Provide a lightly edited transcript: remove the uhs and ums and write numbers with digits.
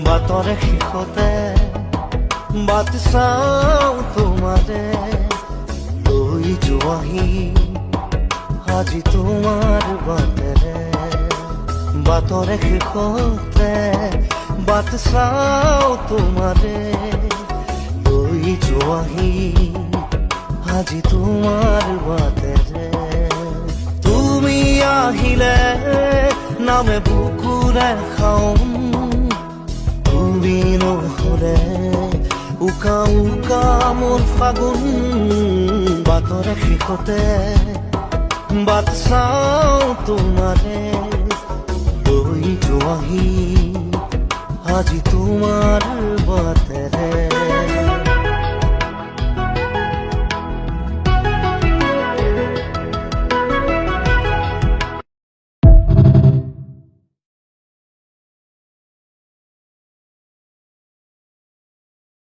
বাটৰে শেষতে বাট চাওঁ তোমাৰে লৈ যোৱাহি আজি তোমাৰ বাটেৰে বাটৰে শেষতে বাট চাওঁ তোমাৰে লৈ যোৱাহি আজি তোমাৰ বাটেৰে তুমি আহিলে নামে বুকুৰে খাওঁ তুমি নহলে উকা উকা মোৰ ফাগুন বাটৰে শেষতে বাট চাওঁ তোমাৰে লৈ যোৱাহি আজি তোমাৰ বাটেৰে